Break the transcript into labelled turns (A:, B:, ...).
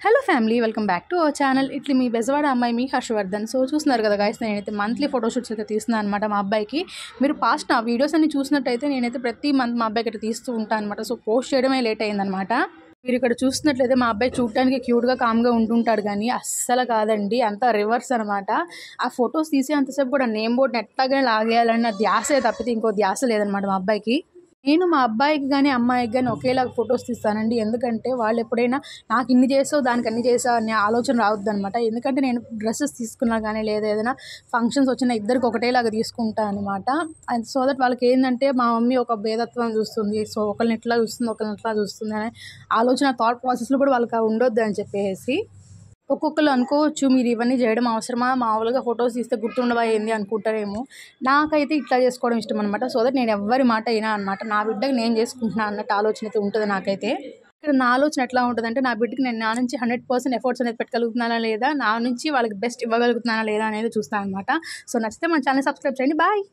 A: Hello family, welcome back to our channel. ఇట్లా మీ బెజవాడ అమ్మాయి మీ Harshavardhan. So చూస్తున్నారు కదా గైస్, నేనైతే మంత్లీ ఫోటోషూట్స్ అయితే తీస్తున్నాను అనమాట మా అబ్బాయికి. మీరు పాస్ట్ నా వీడియోస్ అన్ని చూసినట్టయితే నేనైతే ప్రతి మంత్ మా అబ్బాయికి అయితే తీస్తూ ఉంటాను అనమాట. సో పోస్ట్ చేయడమే లేట్ అయిందనమాట. మీరు ఇక్కడ చూస్తున్నట్లయితే మా అబ్బాయి చూడటానికి క్యూట్గా కామ్గా ఉంటుంటాడు, కానీ అస్సలు కాదండి, అంత రివర్స్ అనమాట. ఆ ఫొటోస్ తీసే అంతసేపు కూడా నేమ్ బోర్డ్ని ఎట్లాగైనా లాగేయాలన్న ధ్యాసే తప్పితే ఇంకో ధ్యాస లేదనమాట మా అబ్బాయికి. నేను మా అబ్బాయికి కానీ అమ్మాయికి కానీ ఒకేలాగా ఫొటోస్ తీస్తానండి. ఎందుకంటే వాళ్ళు ఎప్పుడైనా నాకు ఇన్ని చేసావు దానికి అన్ని చేసావు అనే ఆలోచన రావద్దు అనమాట. ఎందుకంటే నేను డ్రెస్సెస్ తీసుకున్నా కానీ లేదా ఏదైనా ఫంక్షన్స్ వచ్చినా ఇద్దరికి ఒకటేలాగా తీసుకుంటాను అనమాట. అండ్ సో దట్ వాళ్ళకి ఏంటంటే మా మమ్మీ ఒక భేదత్వం చూస్తుంది, సో ఒకరిని ఎట్లా చూస్తుంది ఒకరిని ఎట్లా చూస్తుంది అనే ఆలోచన థాట్ ప్రాసెస్లో కూడా వాళ్ళకి ఉండొద్దు అని చెప్పేసి. ఒక్కొక్కరు అనుకోవచ్చు, మీరు ఇవన్నీ చేయడం అవసరమా, మామూలుగా ఫొటోస్ తీస్తే గుర్తుండవా ఏంది అనుకుంటారేమో. నాకైతే ఇట్లా చేసుకోవడం ఇష్టం అనమాట. సో దట్ నేను ఎవ్వరి మాట అయినా అనమాట, నా బిడ్డకి నేను చేసుకుంటున్నాను అన్నట్టు ఆలోచన అయితే ఉంటుంది నాకైతే. ఇక్కడ నా ఆలోచన ఎట్లా ఉంటుందంటే, నా బిడ్డకి నేను నా నుంచి 100% ఎఫర్ట్స్ అనేది పెట్టగలుగుతున్నానా లేదా, నా నుంచి వాళ్ళకి బెస్ట్ ఇవ్వగలుగుతున్నానా లేదా అనేది చూస్తాను అనమాట. సో నచ్చితే మన ఛానల్ సబ్స్క్రైబ్ చేయండి. బాయ్.